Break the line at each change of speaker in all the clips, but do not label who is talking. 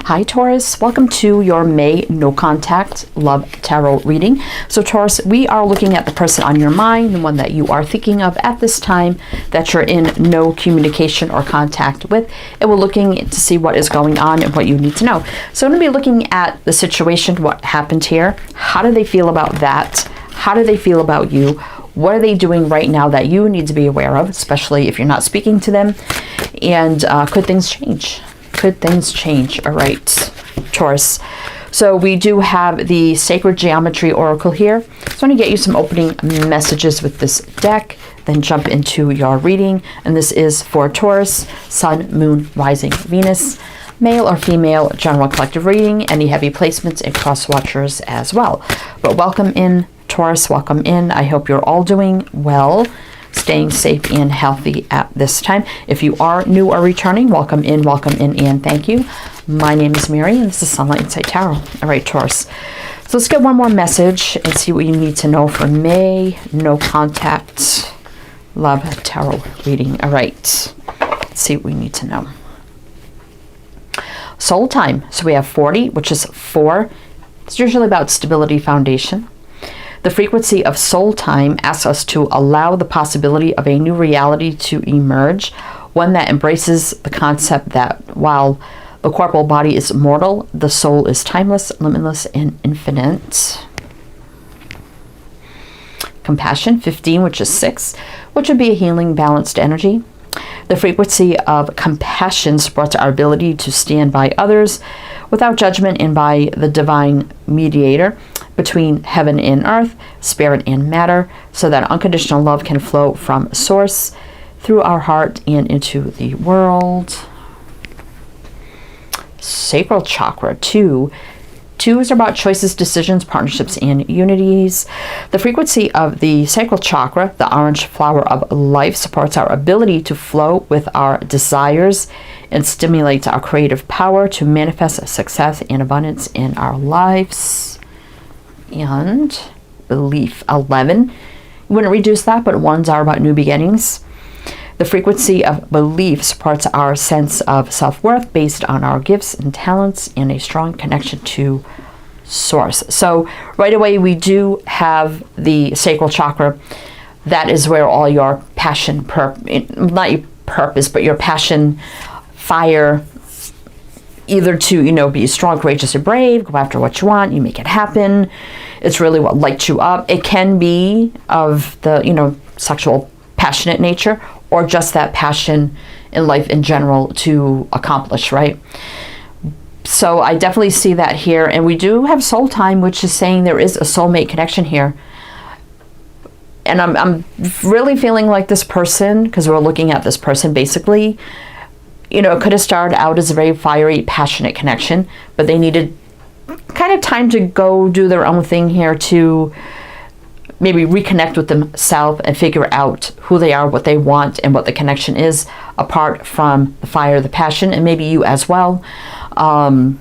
Hi Taurus, welcome to your May No Contact Love Tarot reading. So Taurus, we are looking at the person on your mind, the one that you are thinking of at this time that you're in no communication or contact with, and we're looking to see what is going on and what you need to know. So I'm going to be looking at the situation, what happened here, how do they feel about that, how do they feel about you, what are they doing right now that you need to be aware of, especially if you're not speaking to them, and could things change? Could things change? All right, Taurus. So we do have the Sacred Geometry Oracle here. So I'm going to get you some opening messages with this deck, then jump into your reading. And this is for Taurus, Sun, Moon, Rising, Venus, male or female, general collective reading, any heavy placements and cross watchers as well. But welcome in, Taurus, welcome in. I hope you're all doing well, staying safe and healthy at this time. If you are new or returning, welcome in, and thank you. My name is Mary, and this is Sunlight Insight Tarot. All right, Taurus. So let's get one more message and see what you need to know for May No Contact Love Tarot reading. All right, let's see what we need to know. Soul time. So we have 40, which is 4. It's usually about stability, foundation. The frequency of soul time asks us to allow the possibility of a new reality to emerge, one that embraces the concept that while the corporal body is mortal, the soul is timeless, limitless, and infinite. Compassion, 15, which is 6, which would be a healing, balanced energy. The frequency of compassion supports our ability to stand by others without judgment and by the divine mediator between heaven and earth, spirit and matter, so that unconditional love can flow from source through our heart and into the world. Sacral chakra, 2. 2 is about choices, decisions, partnerships, and unities. The frequency of the sacral chakra, the orange flower of life, supports our ability to flow with our desires and stimulates our creative power to manifest success and abundance in our lives. And belief, 11. You wouldn't reduce that, but 1s are about new beginnings. The frequency of belief supports our sense of self-worth based on our gifts and talents and a strong connection to source. So right away we do have the sacral chakra. That is where all your passion, not your purpose, but your passion, fire, either to, be strong, courageous, or brave, go after what you want, you make it happen. It's really what lights you up. It can be of the, sexual, passionate nature, or just that passion in life in general to accomplish, right? So I definitely see that here. And we do have soul time, which is saying there is a soulmate connection here. And I'm really feeling like this person, because we're looking at this person basically, it could have started out as a very fiery, passionate connection, but they needed kind of time to go do their own thing here to maybe reconnect with themselves and figure out who they are, what they want, and what the connection is apart from the fire, the passion, and maybe you as well. And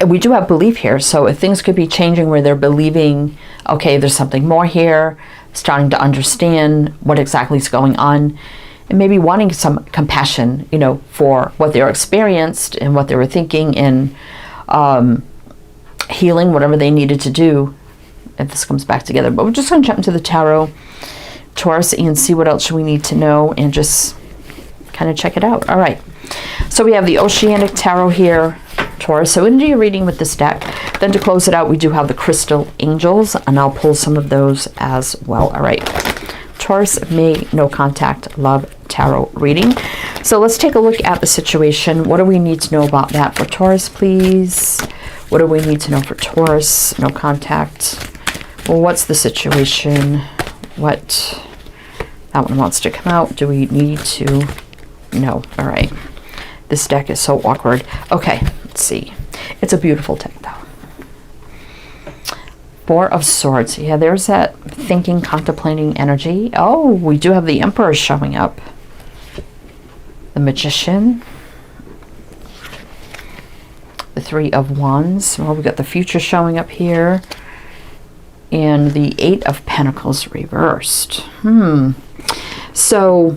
we do have belief here, so if things could be changing where they're believing, okay, there's something more here, starting to understand what exactly is going on, and maybe wanting some compassion, for what they experienced and what they were thinking, and healing whatever they needed to do if this comes back together. But we're just going to jump into the tarot, Taurus, and see what else we need to know and just kind of check it out. All right. So we have the Oceanic Tarot here, Taurus. So into your reading with this deck. Then to close it out, we do have the Crystal Angels, and I'll pull some of those as well. All right. Taurus, May No Contact Love Tarot reading. So let's take a look at the situation. What do we need to know about that for Taurus, please? What do we need to know for Taurus? No contact. Well, what's the situation? What? That one wants to come out. Do we need to? No. All right. This deck is so awkward. Okay, let's see. It's a beautiful deck, though. 4 of Swords. Yeah, there's that thinking, contemplating energy. Oh, we do have the Emperor showing up. The Magician. The 3 of Wands. Well, we got the Future showing up here. And the 8 of Pentacles reversed. So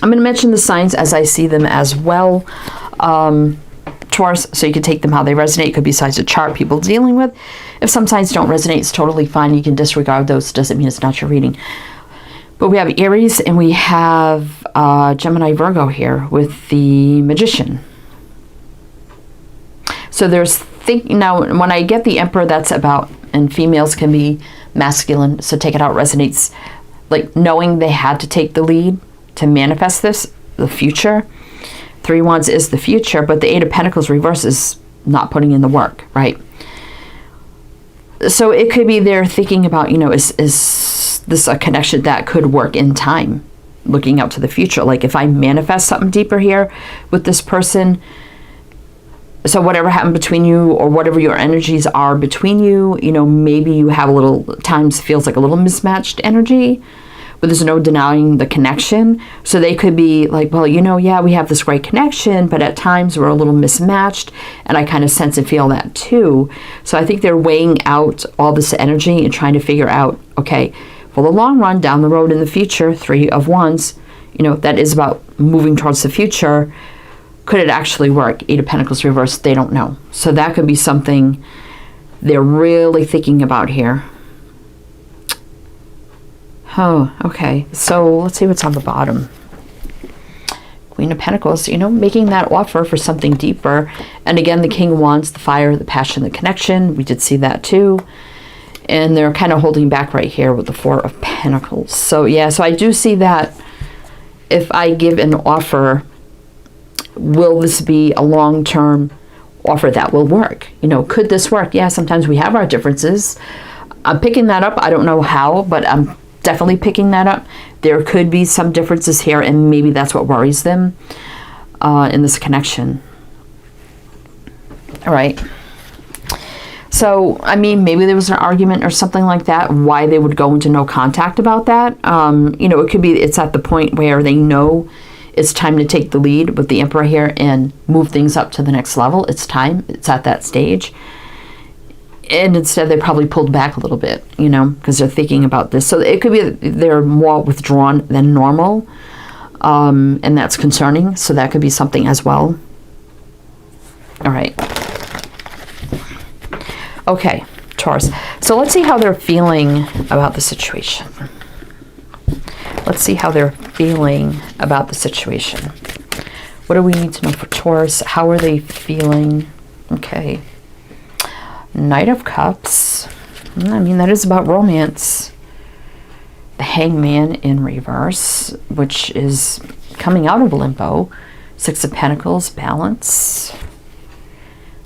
I'm going to mention the signs as I see them as well. Taurus, so you can take them how they resonate. It could be signs of chart people dealing with. If some signs don't resonate, it's totally fine. You can disregard those. Doesn't mean it's not your reading. But we have Aries and we have Gemini Virgo here with the Magician. So there's now when I get the Emperor, that's about, and females can be masculine, so take it how it resonates, like knowing they had to take the lead to manifest this, the future. 3 Wands is the future, but the 8 of Pentacles reverse is not putting in the work, right? So it could be they're thinking about, you know, is this a connection that could work in time, looking out to the future? Like if I manifest something deeper here with this person, so whatever happened between you or whatever your energies are between you, you know, maybe you have a little, times feels like a little mismatched energy, but there's no denying the connection. So they could be like, well, you know, yeah, we have this great connection, but at times we're a little mismatched, and I kind of sense and feel that too. So I think they're weighing out all this energy and trying to figure out, okay, for the long run, down the road in the future, 3 of Wands, you know, that is about moving towards the future. Could it actually work? 8 of Pentacles reversed, they don't know. So that could be something they're really thinking about here. Oh, okay. So let's see what's on the bottom. Queen of Pentacles, you know, making that offer for something deeper. And again, the King of Wands, the fire, the passion, the connection. We did see that too. And they're kind of holding back right here with the 4 of Pentacles. So yeah, so I do see that if I give an offer, will this be a long-term offer that will work? You know, could this work? Yeah, sometimes we have our differences. I'm picking that up. I don't know how, but I'm definitely picking that up. There could be some differences here, and maybe that's what worries them in this connection. All right. So, I mean, maybe there was an argument or something like that, why they would go into no contact about that. You know, it could be it's at the point where they know it's time to take the lead with the Emperor here and move things up to the next level. It's time. It's at that stage. And instead, they probably pulled back a little bit, you know, because they're thinking about this. So it could be they're more withdrawn than normal, and that's concerning. So that could be something as well. All right. Okay, Taurus. So let's see how they're feeling about the situation. Let's see how they're feeling about the situation. What do we need to know for Taurus? How are they feeling? Okay. Knight of Cups. I mean, that is about romance. The Hangman in reverse, which is coming out of limbo. 6 of Pentacles, balance.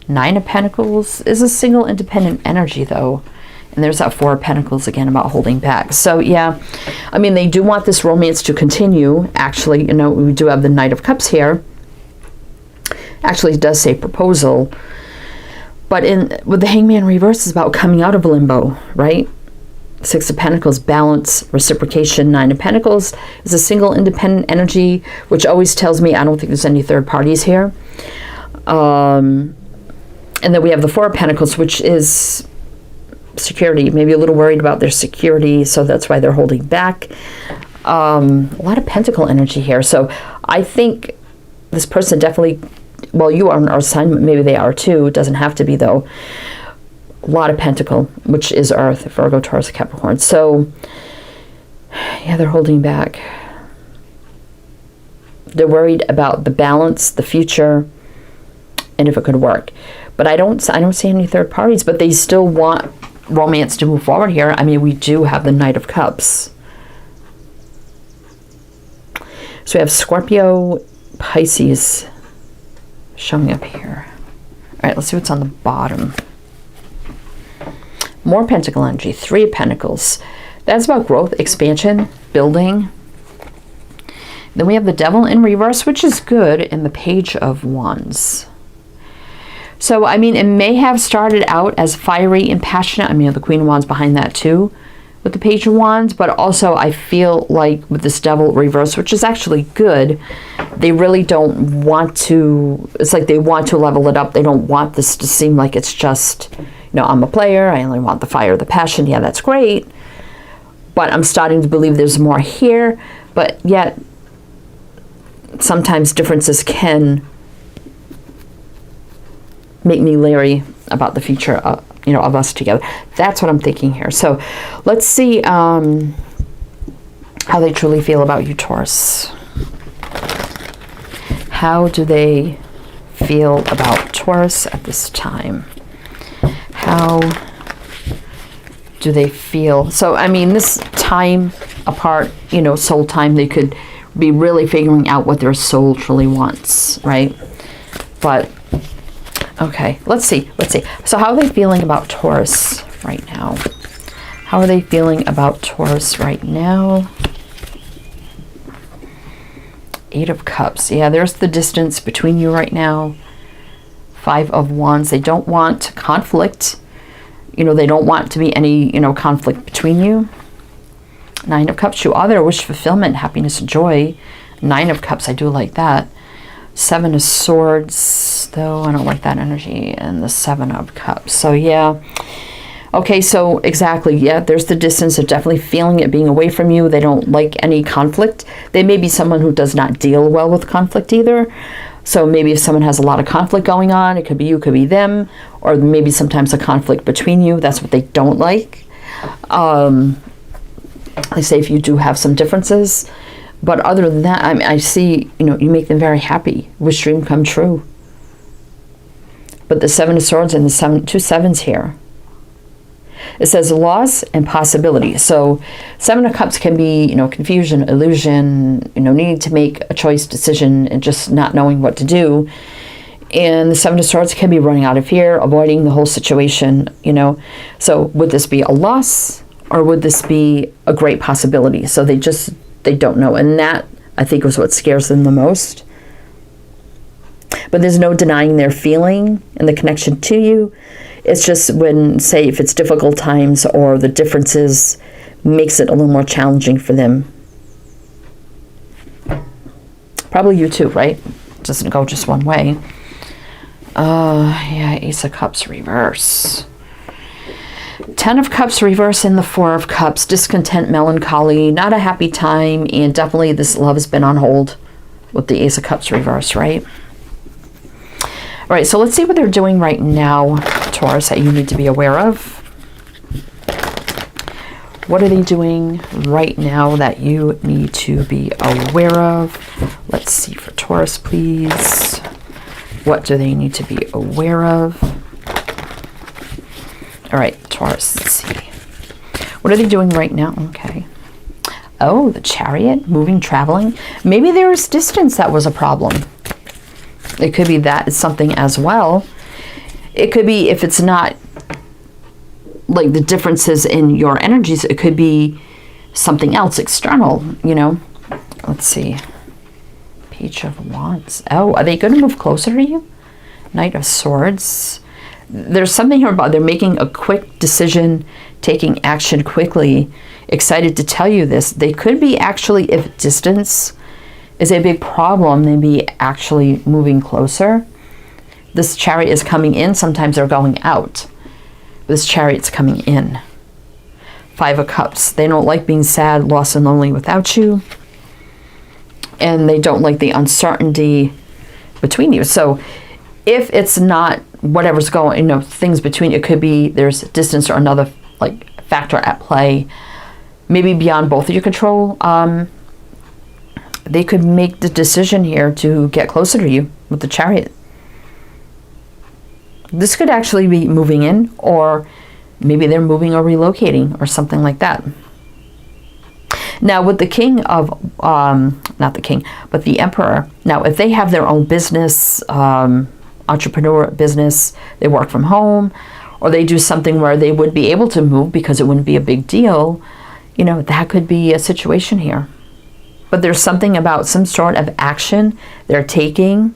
9 of Pentacles is a single independent energy, though. And there's that 4 of Pentacles again about holding back. So, yeah, I mean, they do want this romance to continue. Actually, you know, we do have the Knight of Cups here. Actually, it does say proposal. But with the Hangman reverse, is about coming out of limbo, right? 6 of Pentacles, balance, reciprocation. 9 of Pentacles is a single independent energy, which always tells me I don't think there's any third parties here. And then we have the 4 of Pentacles, which is security. Maybe a little worried about their security, so that's why they're holding back. A lot of Pentacle energy here. So I think this person definitely... Well, you are our sign, maybe they are too. It doesn't have to be, though. A lot of Pentacle, which is Earth, Virgo, Taurus, Capricorn. So, yeah, they're holding back. They're worried about the balance, the future, and if it could work. But I don't see any third parties, but they still want romance to move forward here. I mean, we do have the Knight of Cups. So we have Scorpio, Pisces showing up here. All right, let's see what's on the bottom. More Pentacle energy, 3 of Pentacles. That's about growth, expansion, building. Then we have the Devil in reverse, which is good, and the Page of Wands. So, I mean, it may have started out as fiery and passionate. I mean, the Queen of Wands behind that too, with the Page of Wands, but also I feel like with this Devil reverse, which is actually good, they really don't want to, it's like they want to level it up. They don't want this to seem like it's just, you know, I'm a player, I only want the fire, the passion. Yeah, that's great, but I'm starting to believe there's more here. But yet sometimes differences can make me leery about the future of, of us together. That's what I'm thinking here. So let's see how they truly feel about you, Taurus. How do they feel about Taurus at this time? How do they feel? So, I mean, this time apart, soul time, they could be really figuring out what their soul truly wants, right? But, okay, let's see. So how are they feeling about Taurus right now? How are they feeling about Taurus right now? Eight of Cups. Yeah, there's the distance between you right now. Five of Wands. They don't want conflict. They don't want to be any, conflict between you. Nine of Cups. You are their wish fulfillment, happiness, joy. Nine of Cups. I do like that. Seven of Swords, though. I don't like that energy. And the Seven of Cups. So, yeah. Okay, so exactly, yeah, there's the distance. They're definitely feeling it being away from you. They don't like any conflict. They may be someone who does not deal well with conflict either. So maybe if someone has a lot of conflict going on, it could be you, it could be them, or maybe sometimes a conflict between you. That's what they don't like. They say if you do have some differences. But other than that, I see, you make them very happy. Wish dream come true. But the Seven of Swords and the two sevens here. It says loss and possibility. So Seven of Cups can be, confusion, illusion, needing to make a choice, decision, and just not knowing what to do. And the Seven of Swords can be running out of fear, avoiding the whole situation, So would this be a loss or would this be a great possibility? So they don't know. And that, I think, was what scares them the most. But there's no denying their feeling and the connection to you. It's just when, say, if it's difficult times or the differences makes it a little more challenging for them. Probably you too, right? It doesn't go just one way. Yeah, Ace of Cups reverse. Ten of Cups reverse and the Four of Cups. Discontent, melancholy, not a happy time, and definitely this love has been on hold with the Ace of Cups reverse, right? All right, so let's see what they're doing right now, Taurus, that you need to be aware of. What are they doing right now that you need to be aware of? Let's see for Taurus, please. What do they need to be aware of? All right, Taurus, let's see. What are they doing right now? Okay. Oh, the Chariot, moving, traveling. Maybe there's distance that was a problem. It could be that is something as well. It could be, if it's not like the differences in your energies, it could be something else external, Let's see. Page of Wands. Oh, are they going to move closer to you? Knight of Swords. There's something here about they're making a quick decision, taking action quickly. Excited to tell you this. They could be actually, if distance is a big problem, they be actually moving closer. This Chariot is coming in. Sometimes they're going out. This Chariot's coming in. Five of Cups. They don't like being sad, lost, and lonely without you. And they don't like the uncertainty between you. So if it's not whatever's going, things between, it could be there's distance or another factor at play, maybe beyond both of your control. They could make the decision here to get closer to you with the Chariot. This could actually be moving in, or maybe they're moving or relocating or something like that. Now with the King of, not the King, but the Emperor, now if they have their own business, entrepreneur business, they work from home, or they do something where they would be able to move because it wouldn't be a big deal, that could be a situation here. But there's something about some sort of action they're taking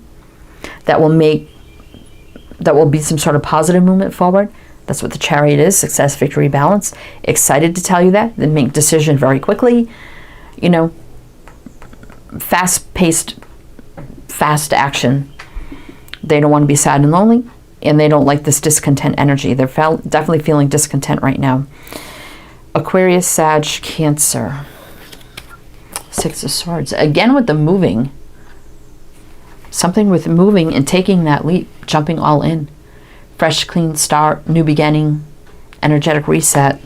that will be some sort of positive movement forward. That's what the Chariot is, success, victory, balance. Excited to tell you that. They make decision very quickly. Fast-paced, fast action. They don't want to be sad and lonely, and they don't like this discontent energy. They're definitely feeling discontent right now. Aquarius, Sag, Cancer. Six of Swords. Again with the moving. Something with moving and taking that leap, jumping all in. fresh, clean start, new beginning, energetic reset.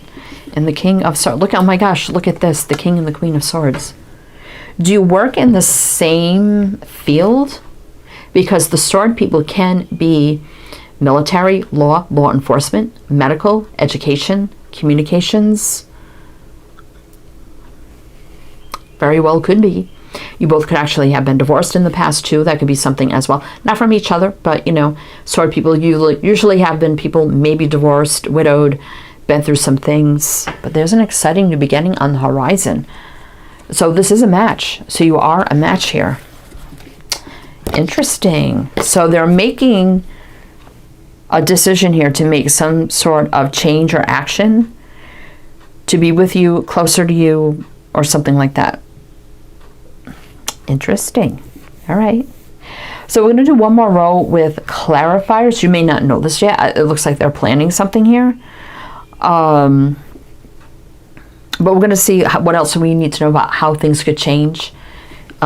And the King of Swords, look, oh my gosh, look at this, the King and the Queen of Swords. Do you work in the same field? Because the sword people can be military, law enforcement, medical, education, communications. Very well could be. You both could actually have been divorced in the past too. That could be something as well. Not from each other, but you know, sword people usually have been people maybe divorced, widowed, been through some things. But there's an exciting new beginning on the horizon. So this is a match. So you are a match here. Interesting. So they're making a decision here to make some sort of change or action to be with you, closer to you, or something like that. Interesting. All right. So we're going to do one more row with clarifiers. You may not know this yet. It looks like they're planning something here. But we're going to see what else we need to know about how things could change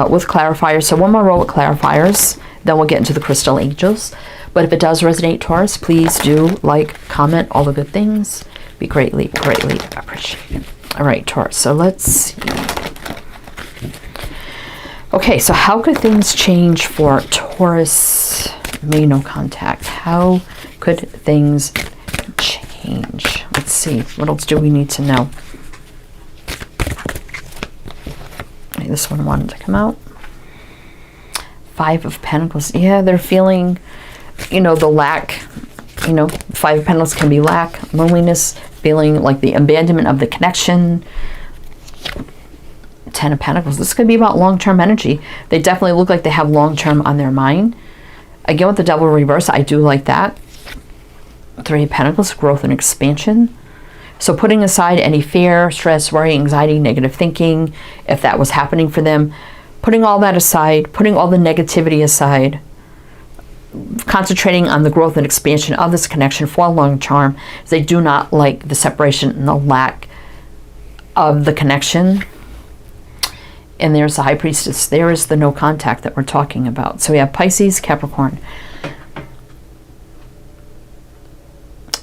with clarifiers. So one more row with clarifiers. Then we'll get into the crystal angels. But if it does resonate, Taurus, please do like, comment, all the good things. Be greatly, greatly appreciated. All right, Taurus. So let's see. Okay, so how could things change for Taurus? May no contact. How could things change? Let's see. What else do we need to know? Okay, this one wanted to come out. 5 of Pentacles. Yeah, they're feeling, you know, the lack. You know, 5 of Pentacles can be lack, loneliness, feeling like the abandonment of the connection. 10 of Pentacles. This could be about long-term energy. They definitely look like they have long-term on their mind. Again, with the Devil reverse, I do like that. 3 of Pentacles, growth and expansion. So putting aside any fear, stress, worry, anxiety, negative thinking, if that was happening for them, putting all that aside, putting all the negativity aside, concentrating on the growth and expansion of this connection for long term. They do not like the separation and the lack of the connection. And there's the High Priestess. There is the no contact that we're talking about. So we have Pisces, Capricorn.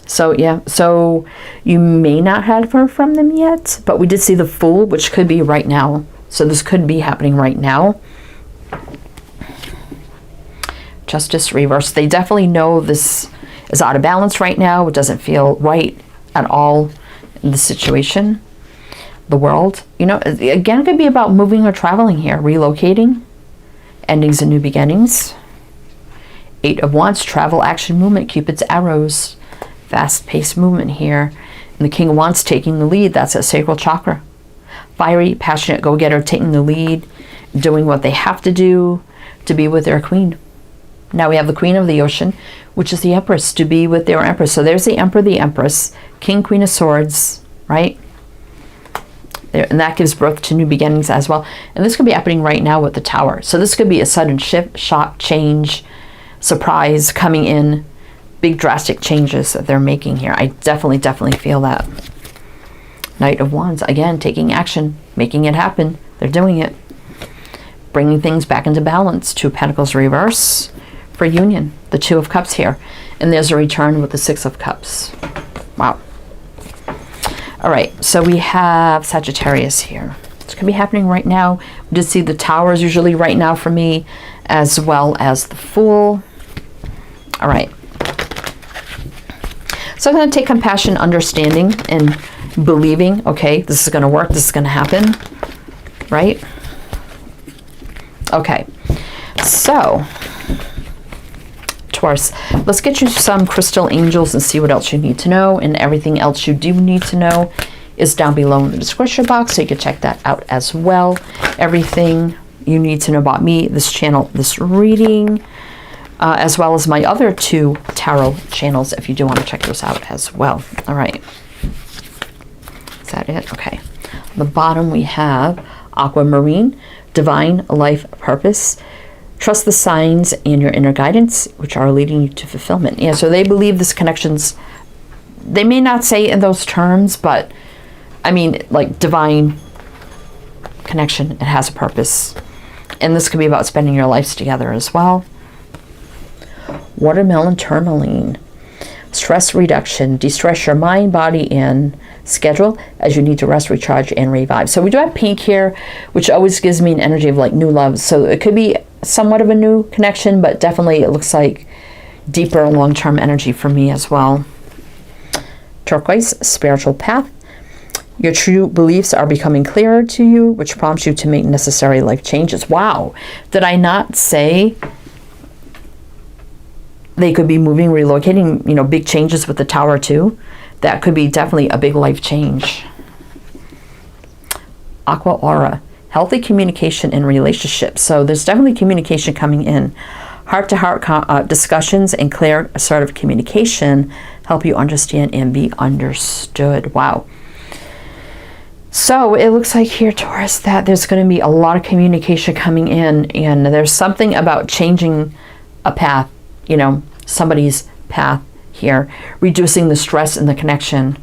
So yeah, so you may not have heard from them yet, but we did see the Fool, which could be right now. So this could be happening right now. Justice reverse. They definitely know this is out of balance right now. It doesn't feel right at all in the situation, the world. You know, again, it could be about moving or traveling here, relocating, endings and new beginnings. 8 of Wands, travel, action, movement, Cupid's arrows, fast-paced movement here. And the King of Wands taking the lead. That's a sacral chakra. Fiery, passionate go-getter, taking the lead, doing what they have to do to be with their queen. Now we have the Queen of the Ocean, which is the Empress, to be with their Empress. So there's the Emperor, the Empress, King, Queen of Swords, right? There, and that gives birth to new beginnings as well. And this could be happening right now with the Tower. So this could be a sudden shift, shock, change, surprise coming in, big drastic changes that they're making here. I definitely feel that. Knight of Wands, again, taking action, making it happen. They're doing it. Bringing things back into balance. 2 of Pentacles reverse for union. The 2 of Cups here. And there's a return with the 6 of Cups. Wow. All right, so we have Sagittarius here. It's going to be happening right now. We did see the Towers usually right now for me, as well as the Fool. All right. So I'm going to take compassion, understanding, and believing, okay, this is going to work, this is going to happen, right? Okay, so, Taurus, let's get you some crystal angels and see what else you need to know, and everything else you do need to know is down below in the description box, so you can check that out as well. Everything you need to know about me, this channel, this reading, as well as my other 2 tarot channels, if you do want to check those out as well. All right. Is that it? Okay. On the bottom we have Aquamarine, Divine Life Purpose. Trust the signs and your inner guidance, which are leading you to fulfillment. Yeah, so they believe this connection's, they may not say in those terms, but I mean, like divine connection, it has a purpose. And this could be about spending your lives together as well. Watermelon Tourmaline. stress reduction, de-stress your mind, body, and schedule as you need to rest, recharge, and revive. So we do have pink here, which always gives me an energy of like new love. So it could be somewhat of a new connection, but definitely it looks like deeper long-term energy for me as well. Turquoise, spiritual path. Your true beliefs are becoming clearer to you, which prompts you to make necessary life changes. Wow. Did I not say they could be moving, relocating, you know, big changes with the Tower too? That could be definitely a big life change. Aqua aura, healthy communication in relationships. So there's definitely communication coming in. Heart-to-heart discussions and clear, assertive communication help you understand and be understood. Wow. So it looks like here, Taurus, that there's going to be a lot of communication coming in, and there's something about changing a path, you know, somebody's path here, reducing the stress and the connection,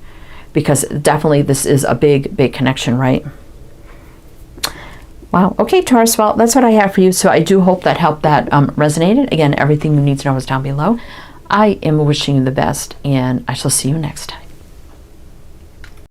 because definitely this is a big, big connection, right? Wow. Okay, Taurus, well, that's what I have for you. So I do hope that helped, that resonated. Again, everything you need to know is down below. I am wishing you the best, and I shall see you next time.